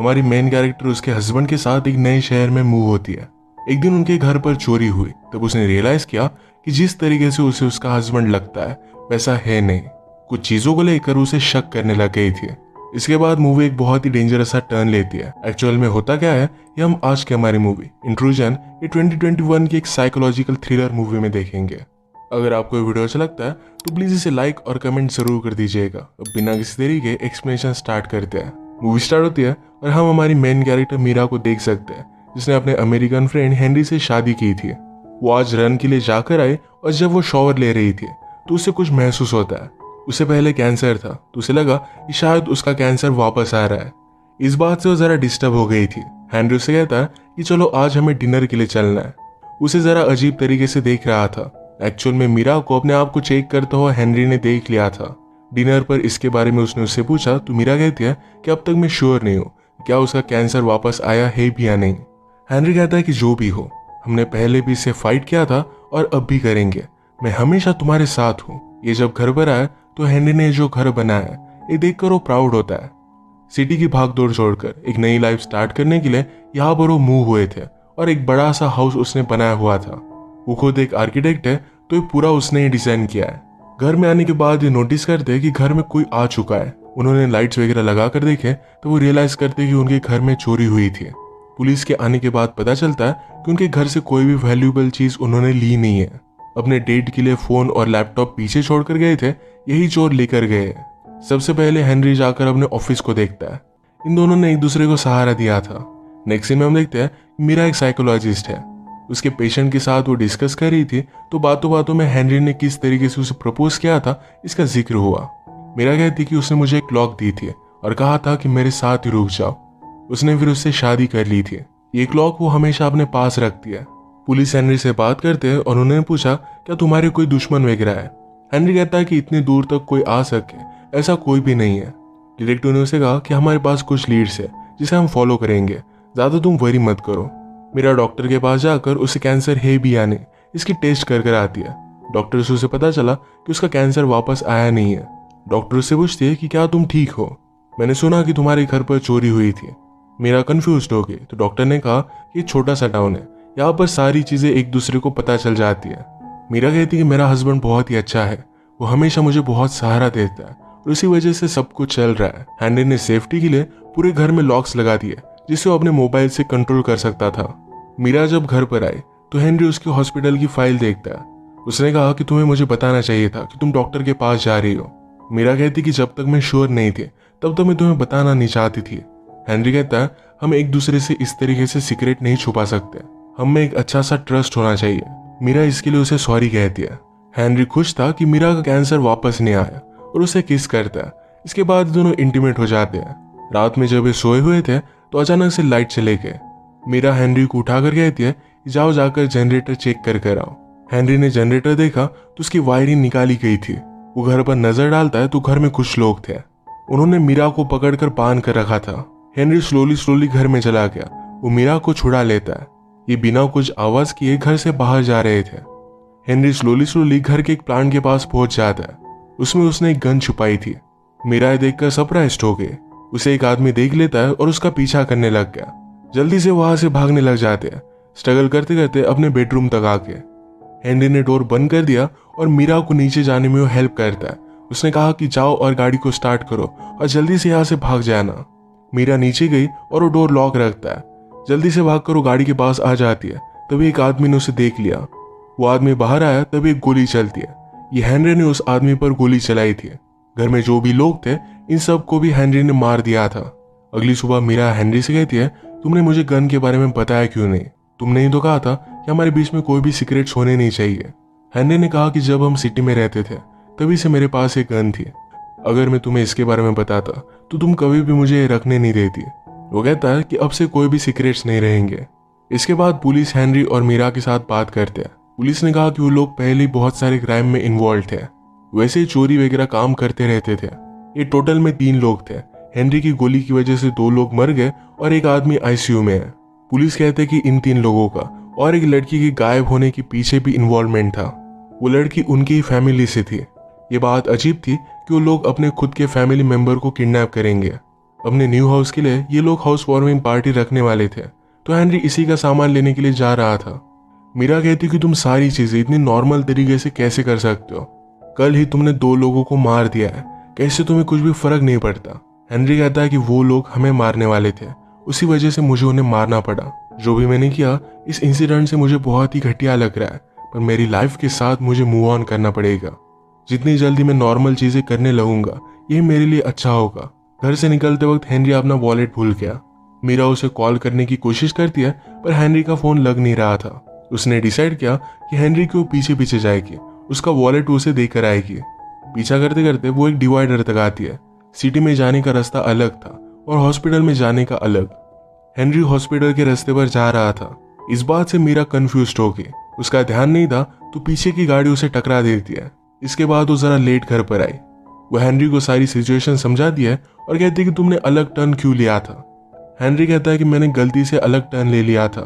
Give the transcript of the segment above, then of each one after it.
हमारी main character उसके husband के साथ एक नए शहर में मूव होती है। एक दिन उनके घर पर चोरी हुई, तब उसने रियलाइज किया कि जिस तरीके से उसे उसका हस्बैंड लगता है वैसा है नहीं। कुछ चीजों को लेकर उसे शक करने लग गई थी। इसके बाद मूवी एक बहुत ही डेंजरस सा टर्न लेती है। एक्चुअल में होता क्या है ये हम आज की हमारी मूवी इंट्रूजन ये 2021 की एक साइकोलॉजिकल थ्रिलर मूवी में देखेंगे। अगर आपको ये वीडियो अच्छा लगता है तो प्लीज इसे लाइक और कमेंट जरूर कर दीजिएगा। अब बिना किसी देरी के एक्सप्लेनेशन स्टार्ट करते हैं। मूवी स्टार्ट होती है और हम हमारी मेन कैरेक्टर मीरा को देख सकते हैं, जिसने अपने अमेरिकन फ्रेंड हेनरी से शादी की थी। वो आज रन के लिए जाकर आई और जब वो शॉवर ले रही थी तो उसे कुछ महसूस होता है। उसे पहले कैंसर था तो उसे लगा कि शायद उसका कैंसर वापस आ रहा है। इस बात से वो जरा डिस्टर्ब हो गई थी। हेनरी उसे कहता है कि चलो आज हमें डिनर के लिए चलना है। उसे जरा अजीब तरीके से देख रहा था। एक्चुअल में मीरा को अपने आप को चेक करता हुआ हेनरी ने देख लिया था। डिनर पर इसके बारे में उसने उससे पूछा तो मीरा कहती है कि अब तक मैं श्योर नहीं हूँ क्या उसका कैंसर वापस आया है भी या नहीं। हेनरी कहता है कि जो भी हो, हमने पहले भी इससे फाइट किया था और अब भी करेंगे। मैं हमेशा तुम्हारे साथ हूँ। ये जब घर पर आया तो हेनरी ने जो घर बनाया ये देखकर वो प्राउड होता है। सिटी की भागदौड़ छोड़कर एक नई लाइफ स्टार्ट करने के लिए यहाँ पर वो मूव हुए थे और एक बड़ा सा हाउस उसने बनाया हुआ था। वो खुद एक आर्किटेक्ट है तो ये पूरा उसने ही डिजाइन किया है। घर में आने के बाद ये नोटिस करते कि घर में कोई आ चुका है। उन्होंने लाइट्स वगैरह लगा कर देखे तो वो रियलाइज करते कि उनके घर में चोरी हुई थी। पुलिस के आने के बाद पता चलता है कि उनके घर से कोई भी वैल्यूएबल चीज उन्होंने ली नहीं है। अपने डेट के लिए फोन और लैपटॉप पीछे छोड़कर गए थे, यही चोर लेकर गए। सबसे पहले हेनरी जाकर अपने ऑफिस को देखता है। इन दोनों ने एक दूसरे को सहारा दिया था। नेक्स्ट सीन में हम देखते हैं मीरा एक साइकोलॉजिस्ट है। उसके पेशेंट के साथ वो डिस्कस कर रही थी तो बातों बातों में हेनरी ने किस तरीके से उसे प्रपोज किया था इसका जिक्र हुआ। मीरा कहती कि उसने मुझे एक क्लॉक दी थी और कहा था कि मेरे साथ ही रुक जाओ। उसने फिर उससे शादी कर ली थी। ये क्लॉक वो हमेशा अपने पास रखती है। पुलिस हेनरी से बात करते हैं और उन्होंने पूछा क्या तुम्हारे कोई दुश्मन वगैरह है। हेनरी कहता है कि इतनी दूर तक कोई आ सके ऐसा कोई भी नहीं है। डिटेक्टिव ने उसे कहा कि हमारे पास कुछ लीड्स है जिसे हम फॉलो करेंगे, ज्यादा तुम वरी मत करो। मेरा डॉक्टर के पास जाकर उसे कैंसर है भी या नहीं इसकी टेस्ट कर आती है। डॉक्टर से उसे पता चला कि उसका कैंसर वापस आया नहीं है। डॉक्टर उससे पूछती है कि क्या तुम ठीक हो, मैंने सुना कि तुम्हारे घर पर चोरी हुई थी। मीरा कंफ्यूज हो गई तो डॉक्टर ने कहा कि ये छोटा सा टाउन है, यहाँ पर सारी चीजें एक दूसरे को पता चल जाती है। मीरा कहती है कि मेरा हस्बैंड बहुत ही अच्छा है, वो हमेशा मुझे बहुत सहारा देता है और इसी वजह से सब कुछ चल रहा है। हेनरी ने सेफ्टी के लिए पूरे घर में लॉक्स लगा दिए जिससे वो अपने मोबाइल से कंट्रोल कर सकता था। मीरा जब घर पर आई तो हेनरी उसकी हॉस्पिटल की फाइल देखता है। उसने कहा कि तुम्हें मुझे बताना चाहिए था कि तुम डॉक्टर के पास जा रही हो। मीरा कहती कि जब तक मैं श्योर नहीं थी तब तक मैं तुम्हें बताना नहीं चाहती थी। हेनरी कहता है हम एक दूसरे से इस तरीके से सीक्रेट नहीं छुपा सकते, हम में एक अच्छा सा ट्रस्ट होना चाहिए। मीरा इसके लिए उसे सॉरी कहती है। हेनरी खुश था कि मीरा का कैंसर वापस नहीं आया और उसे किस करता है। इसके बाद दोनों इंटीमेट हो जाते हैं। रात में जब वे सोए हुए थे तो अचानक से लाइट चले गए। मीरा हेनरी को उठाकर कहती है जाओ जाकर जनरेटर चेक कर आओ। हेनरी ने जनरेटर देखा तो उसकी वायरिंग निकाली गई थी। वो घर पर नजर डालता है तो घर में कुछ लोग थे। उन्होंने मीरा को पकड़कर बांध कर रखा था। हेनरी स्लोली घर में चला गया। वो मीरा को छुड़ा लेता है। ये बिना कुछ आवाज किए घर से बाहर जा रहे थे। हेनरी स्लोली घर के एक प्लांट के पास पहुंच जाता है। उसमें उसने एक गन छुपाई थी। मीरा देखकर सरप्राइज हो गई। उसे एक आदमी देख लेता है और उसका पीछा करने लग गया। जल्दी से वहां से भागने लग जाते हैं, स्ट्रगल करते करते अपने बेडरूम तक आके। हेनरी ने डोर बंद कर दिया और मीरा को नीचे जाने में वो हेल्प करता है। उसने कहा कि जाओ और गाड़ी को स्टार्ट करो और जल्दी से यहाँ से भाग जाना। मीरा नीचे गई और वो डोर लॉक रखता है। जल्दी से भागकर वो गाड़ी के पास आ जाती है। तभी एक आदमी ने उसे देख लिया। वो आदमी बाहर आया तभी एक गोली चलती है। ये हेनरी ने उस आदमी पर गोली चलाई थी। घर में जो भी लोग थे इन सब को भी हेनरी ने मार दिया था। अगली सुबह मीरा हेनरी से कहती है तुमने मुझे गन के बारे में बताया क्यों नहीं, तुमने ही तो कहा था कि हमारे बीच में कोई भी सीक्रेट्स होने नहीं चाहिए। हेनरी ने कहा कि जब हम सिटी में रहते थे तभी से मेरे पास एक गन थी, अगर मैं तुम्हें इसके बारे में बताता तो तुम कभी भी मुझे रखने नहीं देती। वो कहता है कि अब से कोई भी सीक्रेट्स नहीं रहेंगे। इसके बाद पुलिस हेनरी और मीरा के साथ बात करते हैं। पुलिस ने कहा कि वो लोग पहले बहुत सारे क्राइम में इन्वॉल्व थे, वैसे ही चोरी वगैरह काम करते रहते थे। ये टोटल में 3 लोग थे। हेनरी की गोली की वजह से 2 लोग मर गए और एक आदमी आईसीयू में है। पुलिस कहते कि इन 3 लोगों का और एक लड़की के गायब होने के पीछे भी इन्वॉल्वमेंट था। वो लड़की उनकी ही फैमिली से थी। ये बात अजीब थी कि वो लोग अपने खुद के फैमिली मेंबर को किडनैप करेंगे। अपने न्यू हाउस के लिए ये लोग हाउस वार्मिंग पार्टी रखने वाले थे, तो हेनरी इसी का सामान लेने के लिए जा रहा था। मीरा कहती कि तुम सारी चीजें इतनी नॉर्मल तरीके से कैसे कर सकते हो? कल ही तुमने 2 लोगों को मार दिया है, कैसे तुम्हें कुछ भी फर्क नहीं पड़ता? हेनरी कहता है कि वो लोग हमें मारने वाले थे, उसी वजह से मुझे उन्हें मारना पड़ा। जो भी मैंने किया इस इंसिडेंट से मुझे बहुत ही घटिया लग रहा है, पर मेरी लाइफ के साथ मुझे मूव ऑन करना पड़ेगा। जितनी जल्दी मैं नॉर्मल चीजें करने लगूंगा यही मेरे लिए अच्छा होगा। घर से निकलते वक्त हेनरी अपना वॉलेट भूल गया। मीरा उसे कॉल करने की कोशिश करती है, पर हेनरी का फोन लग नहीं रहा था। उसने डिसाइड किया कि हेनरी को पीछे पीछे जाएगी, उसका वॉलेट उसे देकर आएगी। पीछा करते करते वो एक डिवाइडर तक आती है। सिटी में जाने का रास्ता अलग था और हॉस्पिटल में जाने का अलग। हेनरी हॉस्पिटल के रास्ते पर जा रहा था। इस बात से मीरा कंफ्यूज हो गई। उसका ध्यान नहीं था तो पीछे की गाड़ी उसे टकरा देती है। इसके बाद वो जरा लेट घर पर आई। वो हेनरी को सारी सिचुएशन समझाती है और कहती है कि तुमने अलग टर्न क्यों लिया था। हेनरी कहता है कि मैंने गलती से अलग टर्न ले लिया था।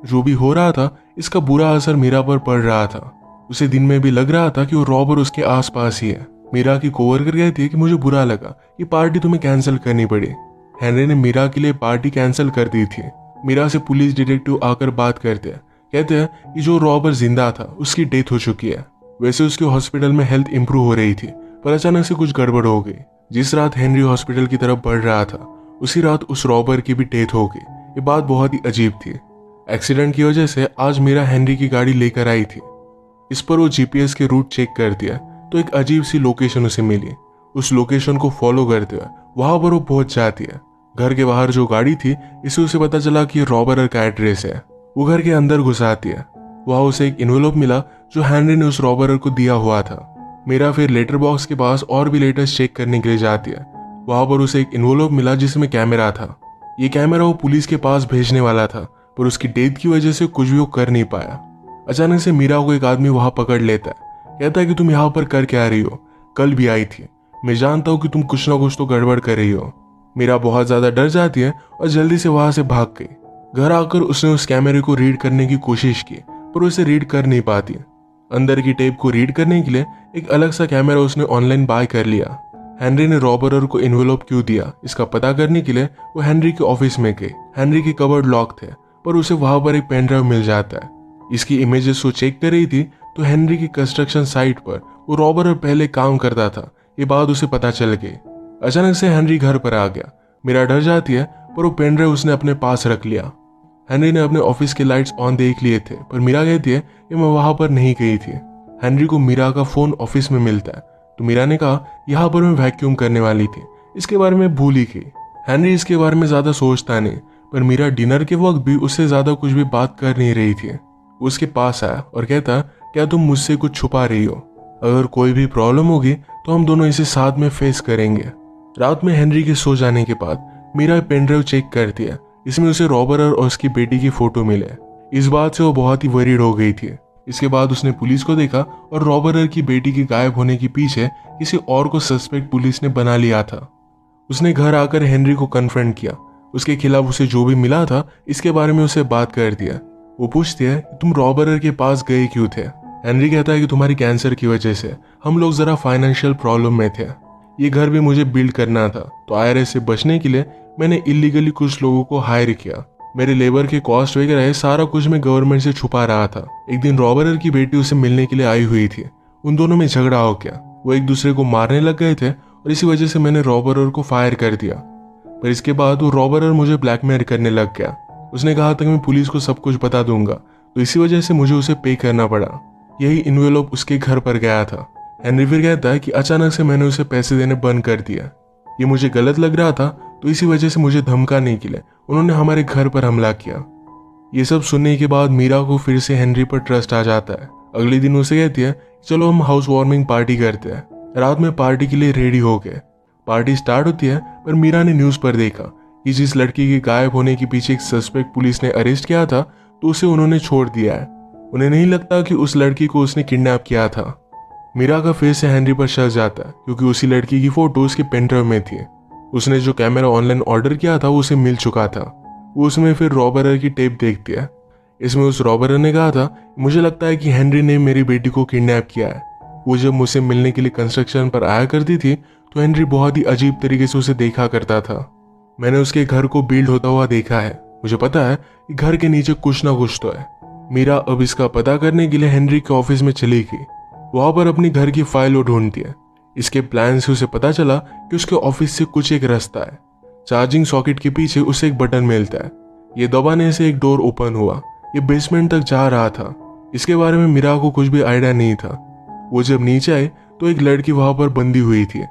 जो भी हो रहा था इसका बुरा असर मीरा पर पड़ रहा था। उसे दिन में भी लग रहा था कि वो रॉबर उसके आसपास ही है। मीरा की कोवर्कर कहती है कि मुझे बुरा लगा कि पार्टी तुम्हें कैंसिल करनी पड़ी। हेनरी ने मीरा के लिए पार्टी कैंसिल कर दी थी। मीरा से पुलिस डिटेक्टिव आकर बात करते हैं। कहते हैं कि जो रॉबर जिंदा था उसकी डेथ हो चुकी है। वैसे उसके हॉस्पिटल में हेल्थ इंप्रूव हो रही थी, पर अचानक से कुछ गड़बड़ हो गई। जिस रात हेनरी हॉस्पिटल की तरफ बढ़ रहा था उसी रात उस रॉबर की भी डेथ हो गई। ये बात बहुत ही अजीब थी। एक्सीडेंट की वजह से आज मीरा हेनरी की गाड़ी लेकर आई थी। इस पर वो जीपीएस के रूट चेक कर दिया तो एक अजीब सी लोकेशन उसे मिली। उस लोकेशन को फॉलो करते हुए वहां पर वो पहुंच जाती है। घर के बाहर जो गाड़ी थी इसे उसे पता चला कि रॉबर का एड्रेस है। वो घर के अंदर घुस आती है। वहां उसे एक इन्वेलप मिला जो हेनरी ने उस रॉबर को दिया हुआ था। मीरा फिर लेटर बॉक्स के पास और भी लेटर्स चेक करने के लिए जाती है। वहां पर उसे एक इन्वेलप मिला जिसमें कैमरा था। ये कैमरा वो पुलिस के पास भेजने वाला था, पर उसकी डेथ की वजह से कुछ भी वो कर नहीं पाया। अचानक से मीरा को एक आदमी वहां पकड़ लेता है। कहता है कि तुम यहाँ पर कर क्या रही हो? कल भी आई थी। मैं जानता हूँ कि तुम कुछ ना कुछ तो गड़बड़ कर रही हो। मीरा बहुत ज्यादा डर जाती है और जल्दी से वहां से भाग गई। घर आकर उसने उस कैमरे को रीड करने की कोशिश की, पर उसे रीड कर नहीं पाती। अंदर की टेप को रीड करने के लिए एक अलग सा कैमरा उसने ऑनलाइन बाय कर लिया। हेनरी ने रॉबरर को इन्वेलप क्यों दिया इसका पता करने के लिए वो हेनरी के ऑफिस में गई। हेनरी के कबर्ड लॉक थे, पर उसे वहां पर एक पेन ड्राइव मिल जाता है। इसकी इमेजेस वो चेक कर रही थी तो हेनरी की कंस्ट्रक्शन साइट पर वो रॉबरर पहले काम करता था। ये बात उसे पता चल गई। अचानक से हेनरी घर पर आ गया। मीरा डर जाती है, पर वो पेन ड्राइव उसने अपने पास रख लिया। हेनरी ने अपने ऑफिस के लाइट्स ऑन देख लिए थे, पर मीरा कहती है कि मैं वहां पर नहीं गई थी। हेनरी को मीरा का फोन ऑफिस में मिलता है, तो मीरा ने कहा यहाँ पर मैं वैक्यूम करने वाली थी, इसके बारे में भूल ही गई। हेनरी इसके बारे में ज्यादा सोचता नहीं, पर मीरा डिनर के वक्त भी उससे ज्यादा कुछ भी बात कर नहीं रही थी। उसके पास आया और कहता क्या तुम मुझसे कुछ छुपा रही हो? अगर कोई भी प्रॉब्लम होगी तो हम दोनों इसे साथ में फेस करेंगे। रात में हेनरी के सो जाने के बाद मीरा पेन ड्राइव चेक करती है। इसमें उसे रॉबरर और उसकी बेटी की फोटो मिले। इस बात से वो बहुत ही वरीड हो गई थी। इसके बाद उसने पुलिस को देखा और रॉबरर की बेटी के गायब होने के पीछे किसी और को सस्पेक्ट पुलिस ने बना लिया था। उसने घर आकर हेनरी को कन्फ्रंट किया। उसके खिलाफ उसे जो भी मिला था इसके बारे में उसे बात कर दिया। वो पूछती है तुम रॉबरर के पास गए क्यों थे? हेनरी कहता है कि तुम्हारी कैंसर की वजह से हम लोग जरा फाइनेंशियल प्रॉब्लम में थे। ये घर भी मुझे बिल्ड करना था, तो आईआरएस से बचने के लिए मैंने इलीगली कुछ लोगों को हायर किया। मेरे लेबर के कॉस्ट वगैरह सारा कुछ मैं गवर्नमेंट से छुपा रहा था। एक दिन रॉबरर की बेटी उसे मिलने के लिए आई हुई थी। उन दोनों में झगड़ा हो गया। वो एक दूसरे को मारने लग गए थे और इसी वजह से मैंने रॉबरर को फायर कर दिया। पर इसके बाद वो रॉबरर मुझे ब्लैकमेल करने लग गया। उसने कहा था कि मैं पुलिस को सब कुछ बता दूंगा, तो इसी वजह से मुझे उसे पे करना पड़ा। यही इन्वेलप उसके घर पर गया था। हेनरी फिर कहता है कि अचानक से मैंने उसे पैसे देने बंद कर दिया। ये मुझे गलत लग रहा था, तो इसी वजह से मुझे धमकाने के लिए उन्होंने हमारे घर पर हमला किया। ये सब सुनने के बाद मीरा को फिर से हेनरी पर ट्रस्ट आ जाता है। अगले दिन उसे कहती है चलो हम हाउस वार्मिंग पार्टी करते हैं। रात में पार्टी के लिए रेडी हो गए। पार्टी स्टार्ट होती है, पर मीरा ने न्यूज पर देखा कि जिस लड़की के गायब होने के पीछे एक सस्पेक्ट पुलिस ने अरेस्ट किया था, तो उसे उन्होंने छोड़ दिया है। उन्हें नहीं लगता कि उस लड़की को उसने किडनैप किया था। मीरा का फिर से हेनरी पर शक जाता है, क्योंकि उसी लड़की की फोटो उसके पेन ड्राइव में थी। उसने जो कैमरा ऑनलाइन ऑर्डर किया था वो उसे मिल चुका था। वो उसमें फिर रॉबरर की टेप देखती है। इसमें उस रॉबरर ने कहा था मुझे लगता है कि हेनरी ने मेरी बेटी को किडनैप किया है। वो जब मुझसे मिलने के लिए कंस्ट्रक्शन पर आया करती थी तो हेनरी बहुत ही अजीब तरीके से उसे देखा करता था। मैंने उसके घर को बिल्ड होता हुआ देखा है। मुझे पता है कि घर के नीचे कुछ ना कुछ तो है। मीरा अब इसका पता करने के लिए हेनरी के ऑफिस में चली गई। वहां पर अपनी घर की फाइल वो ढूंढती है। इसके प्लान से उसे पता चला कि उसके ऑफिस से कुछ एक रास्ता है। चार्जिंग सॉकेट के पीछे उसे एक बटन मिलता है। ये दबाने से एक डोर ओपन हुआ। ये बेसमेंट तक जा रहा था। इसके बारे में मीरा को कुछ भी आइडिया नहीं था। वो जब नीचे आए तो एक लड़की वहां पर बंधी हुई थी।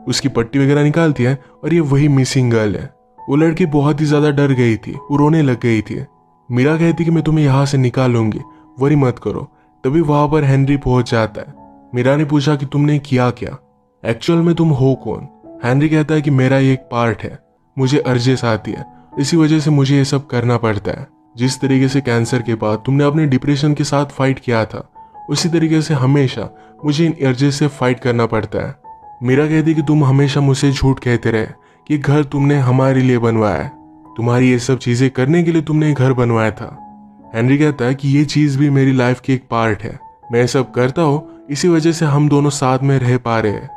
उसकी पट्टी वगैरह निकालती है और ये वही मिसिंग गर्ल है। वो लड़की बहुत ही ज्यादा डर गई थी, वो रोने लग गई थी। मीरा कहती कि मैं तुम्हें यहाँ से निकालूंगी, वरी मत करो। तभी वहां पर हेनरी पहुंच जाता है। मीरा ने पूछा कि तुमने किया क्या, एक्चुअल में तुम हो कौन। हेनरी कहता है कि मेरा ये एक पार्ट है, मुझे अर्जेस आती है, इसी वजह से मुझे ये सब करना पड़ता है। जिस तरीके से कैंसर के बाद तुमने अपने डिप्रेशन के साथ फाइट किया था, उसी तरीके से हमेशा मुझे इन अर्जेस से फाइट करना पड़ता है। मीरा कहती कि तुम हमेशा मुझसे झूठ कहते रहे कि घर तुमने हमारे लिए बनवाया है, तुम्हारी ये सब चीजें करने के लिए तुमने घर बनवाया था। हेनरी कहता है कि ये चीज भी मेरी लाइफ की एक पार्ट है, मैं ये सब करता हूँ, इसी वजह से हम दोनों साथ में रह पा रहे हैं।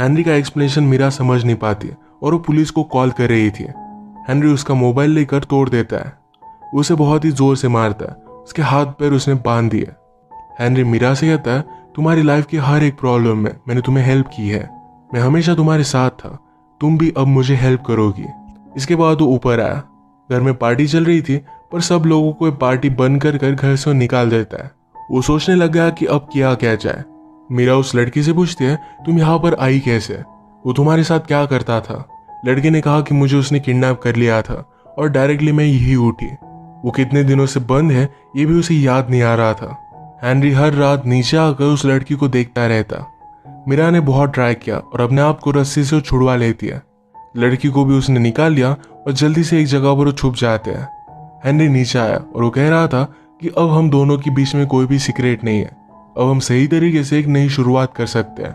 हेनरी का एक्सप्लेनेशन मीरा समझ नहीं पाती और वो पुलिस को कॉल कर रही थी। हेनरी उसका मोबाइल लेकर तोड़ देता है। उसे बहुत ही जोर से मारता है, उसके हाथ पैर उसने बांध दिए। हेनरी मीरा से कहता है तुम्हारी लाइफ की हर एक प्रॉब्लम में मैंने तुम्हें हेल्प की है, मैं हमेशा तुम्हारे साथ था, तुम भी अब मुझे हेल्प करोगी। इसके बाद वो ऊपर आया। घर में पार्टी चल रही थी पर सब लोगों को पार्टी बंद कर घर से निकाल देता है। वो सोचने लग गया कि अब क्या जाए। मीरा उस लड़की से पूछती है तुम यहाँ पर आई कैसे, वो तुम्हारे साथ क्या करता था। लड़की ने कहा कि मुझे उसने किडनैप कर लिया था और डायरेक्टली मैं यही उठी। वो कितने दिनों से बंद है ये भी उसे याद नहीं आ रहा था। हेनरी हर रात नीचे आकर उस लड़की को देखता रहता। मीरा ने बहुत ट्राई किया और अपने आप को रस्सी से छुड़वा लेती है। लड़की को भी उसने निकाल लिया और जल्दी से एक जगह पर वो छुप जाते हैं। हेनरी नीचे आया और वो कह रहा था कि अब हम दोनों के बीच में कोई भी सीक्रेट नहीं है, अब हम सही तरीके से एक नई शुरुआत कर सकते हैं।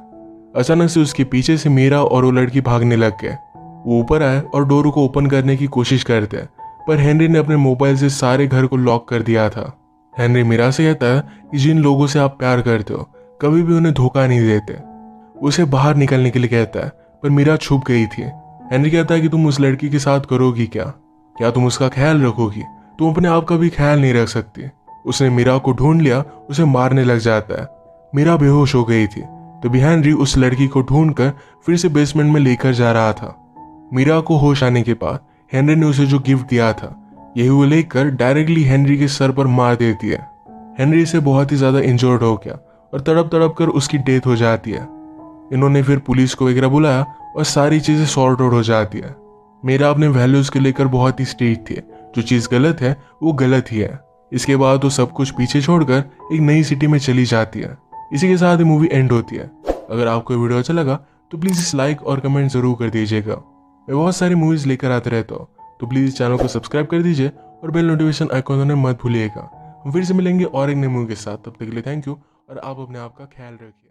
अचानक से उसके पीछे से मीरा और वो लड़की भागने लग गए। वो ऊपर आए और डोर को ओपन करने की कोशिश करते हैं पर हेनरी ने अपने मोबाइल से सारे घर को लॉक कर दिया था। हेनरी मीरा से कहता है कि जिन लोगों से आप प्यार करते हो कभी भी उन्हें धोखा नहीं देते। उसे बाहर निकलने के लिए कहता है पर मीरा छुप गई थी। हेनरी कहता है कि तुम उस लड़की के साथ करोगी क्या तुम उसका ख्याल रखोगी, तुम अपने आप का भी ख्याल नहीं रख सकती। उसने मीरा को ढूंढ लिया, उसे मारने लग जाता है। मीरा बेहोश हो गई थी तभी हेनरी उस लड़की को ढूंढकर फिर से बेसमेंट में लेकर जा रहा था। मीरा को होश आने के बाद हेनरी ने उसे जो गिफ्ट दिया था यही वो लेकर डायरेक्टली हेनरी के सर पर मार देती है। हेनरी से बहुत ही ज्यादा इंजर्ड हो गया और तड़प तड़प कर उसकी डेथ हो जाती है। इन्होंने फिर पुलिस को वगैरह बुलाया और सारी चीजें सॉर्ट आउट हो जाती है। मीरा अपने वैल्यूज को लेकर बहुत ही स्ट्रिक्ट थी, जो चीज गलत है वो गलत ही है। इसके बाद वो सब कुछ पीछे छोड़कर एक नई सिटी में चली जाती है। इसी के साथ ही मूवी एंड होती है। अगर आपको वीडियो अच्छा लगा तो प्लीज इस लाइक और कमेंट जरूर कर दीजिएगा। मैं बहुत सारी मूवीज लेकर आते रहता हूँ, तो प्लीज चैनल को सब्सक्राइब कर दीजिए और बेल नोटिफिकेशन आइकॉन दबाना मत भूलिएगा। हम फिर से मिलेंगे और एक नई मूवी के साथ, तब तक के लिए थैंक यू और आप अपने आप का ख्याल रखिए।